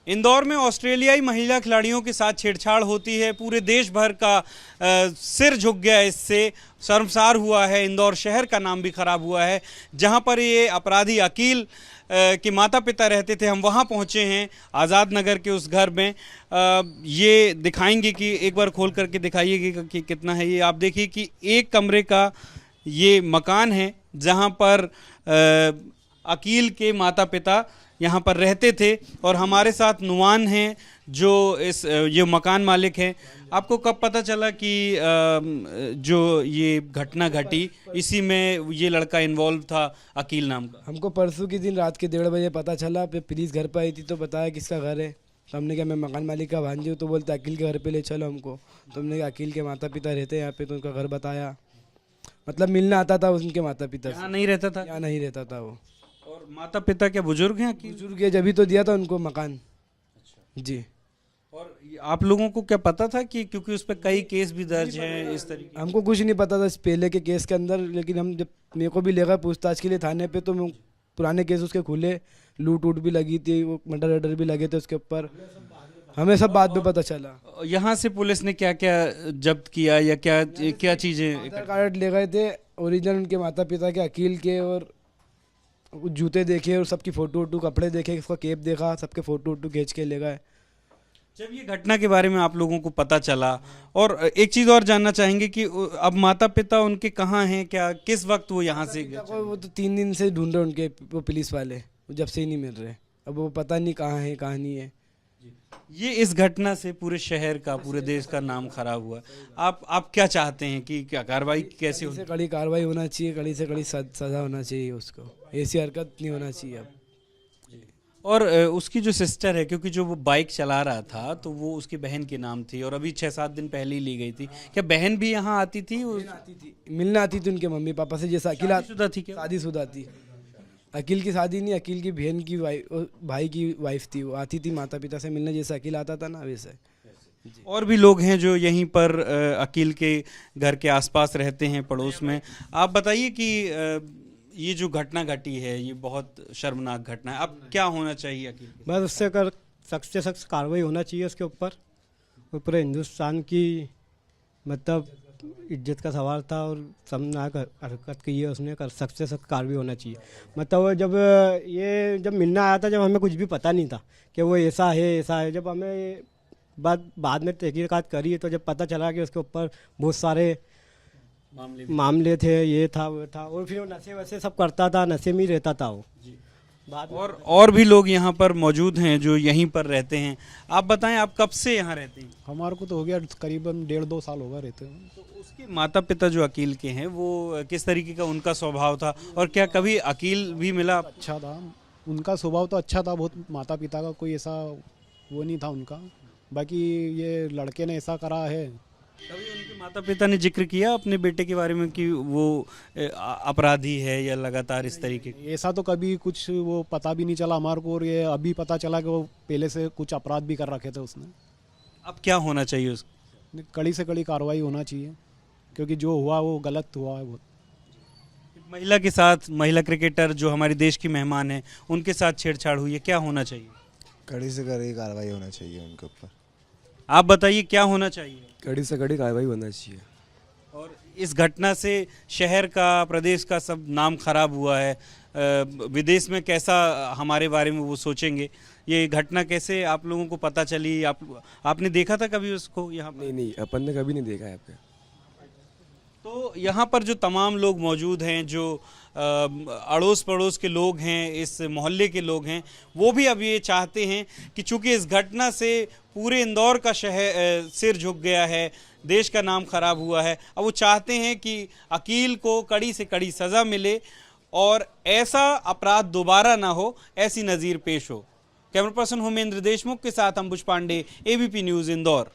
इंदौर में ऑस्ट्रेलियाई महिला खिलाड़ियों के साथ छेड़छाड़ होती है। पूरे देश भर का सिर झुक गया, इससे शर्मसार हुआ है। इंदौर शहर का नाम भी खराब हुआ है। जहां पर ये अपराधी अकील के माता पिता रहते थे, हम वहां पहुंचे हैं आज़ाद नगर के उस घर में। ये दिखाएंगे कि एक बार खोल करके दिखाइएगा कि कितना है ये। आप देखिए कि एक कमरे का ये मकान है जहां पर अकील के माता पिता यहाँ पर रहते थे। और हमारे साथ नुमान हैं जो ये मकान मालिक हैं। आपको कब पता चला कि जो ये घटना घटी इसी में ये लड़का इन्वॉल्व था, अकील नाम का? हमको परसों के दिन रात के 1:30 बजे पता चला। फिर पुलिस घर पर आई थी तो बताया किसका घर है। तो हमने कहा मैं मकान मालिक का भांजी हूँ। तो बोलते अकील के घर पे ले चलो हमको। तो हमने कहा अकील के माता पिता रहते हैं यहाँ पे, तो उनका घर बताया। मतलब मिलना आता था उनके माता पिता से। यहाँ नहीं रहता था? यहाँ नहीं रहता था वो। और माता पिता क्या बुजुर्ग हैं? बुजुर्ग है, जब तो दिया था उनको मकान। जी। और आप लोगों को क्या पता था कि क्योंकि उस पर कई केस भी दर्ज हैं इस तरीके? हमको कुछ नहीं पता था इस पहले के केस के अंदर। लेकिन हम जब मेरे को भी ले गए पूछताछ के लिए थाने पे, तो पुराने केस उसके खुले, लूट उट भी लगी थी, वो मर्डर वर्डर भी लगे थे उसके ऊपर। हमें सब बाद में पता चला। यहाँ से पुलिस ने क्या क्या जब्त किया या क्या क्या चीजें? आधार कार्ड ले गए थे ओरिजिनल उनके माता पिता के, अकील के, और जूते देखे और सबकी फोटो वोटो, कपड़े देखे, उसका केप देखा, सबके फोटो वोटो खींच के ले गए। जब ये घटना के बारे में आप लोगों को पता चला, और एक चीज़ और जानना चाहेंगे कि अब माता पिता उनके कहाँ हैं, क्या किस वक्त वो यहाँ से गए? वो तो 3 दिन से ढूंढ रहे उनके, वो पुलिस वाले, वो जब से ही नहीं मिल रहे। अब वो पता नहीं कहाँ है कहाँ नहीं है। ये इस घटना से पूरे शहर का, पूरे देश का नाम खराब हुआ। आप क्या चाहते हैं कि क्या कार्रवाई कैसे हो? कड़ी कार्रवाई होना चाहिए, कड़ी से कड़ी सजा होना चाहिए उसको। ऐसी हरकत नहीं होना चाहिए अब। और उसकी जो सिस्टर है, क्योंकि जो वो बाइक चला रहा था तो वो उसकी बहन के नाम थी और अभी 6-7 दिन पहले ही ली गई थी। क्या बहन भी यहाँ आती थी? आती थी, मिलने आती थी उनके मम्मी पापा से। जैसा अकील शादीशुदा थी क्या? शादीशुदा थी। अकील की शादी नहीं, अकील की बहन की भाई की वाइफ थी। वो आती थी माता पिता से मिलने, जैसे अकील आता था ना वैसे। और भी लोग हैं जो यहीं पर अकील के घर के आसपास रहते हैं, पड़ोस में। आप बताइए कि ये जो घटना घटी है ये बहुत शर्मनाक घटना है। अब क्या होना चाहिए अकील? बस उससे सख्त से सख्त कार्रवाई होना चाहिए उसके ऊपर। वो पूरे हिंदुस्तान की मतलब इज्जत का सवाल था और शर्मनाक हरकत की है उसने। सख्त से सख्त कार्रवाई होना चाहिए। मतलब जब मिलना आया था, जब हमें कुछ भी पता नहीं था कि वो ऐसा है। जब हमें बाद में तहकीकात करी तो जब पता चला कि उसके ऊपर बहुत सारे मामले थे, ये था वो था, और फिर वो नशे वैसे सब करता था, नशे में ही रहता था वो। और भी लोग यहाँ पर मौजूद हैं जो यहीं पर रहते हैं। आप बताएं, आप कब से यहाँ रहते हैं? हमारे को तो हो गया करीबन 1.5-2 साल होगा रहते हैं। तो उसके माता पिता जो अकील के हैं, वो किस तरीके का उनका स्वभाव था, और क्या कभी अकील भी मिला? अच्छा था उनका स्वभाव, तो अच्छा था बहुत। माता पिता का कोई ऐसा वो नहीं था उनका। बाकी ये लड़के ने ऐसा करा है। कभी उनके माता पिता ने जिक्र किया अपने बेटे के बारे में कि वो अपराधी है या लगातार इस तरीके? ऐसा तो कभी कुछ वो पता भी नहीं चला हमारे को। और ये अभी पता चला कि वो पहले से कुछ अपराध भी कर रखे थे उसने। अब क्या होना चाहिए उसको? कड़ी से कड़ी कार्रवाई होना चाहिए, क्योंकि जो हुआ वो गलत हुआ है बहुत। महिला के साथ, महिला क्रिकेटर जो हमारे देश की मेहमान है, उनके साथ छेड़छाड़ हुई है, क्या होना चाहिए? कड़ी से कड़ी कार्रवाई होना चाहिए उनके ऊपर। आप बताइए क्या होना चाहिए? कड़ी से कड़ी कार्रवाई होना चाहिए। और इस घटना से शहर का, प्रदेश का सब नाम खराब हुआ है। विदेश में कैसा हमारे बारे में वो सोचेंगे। ये घटना कैसे आप लोगों को पता चली? आपने देखा था कभी उसको यहाँ पर? नहीं, अपन ने कभी नहीं देखा है पे। तो यहाँ पर जो तमाम लोग मौजूद हैं, जो अड़ोस पड़ोस के लोग हैं, इस मोहल्ले के लोग हैं, वो भी अब ये चाहते हैं कि चूंकि इस घटना से पूरे इंदौर का शहर सिर झुक गया है, देश का नाम खराब हुआ है, अब वो चाहते हैं कि अकील को कड़ी से कड़ी सज़ा मिले और ऐसा अपराध दोबारा ना हो, ऐसी नज़ीर पेश हो। कैमरा पर्सन होमेंद्र देशमुख के साथ अंबुज पांडे, ABP न्यूज़, इंदौर।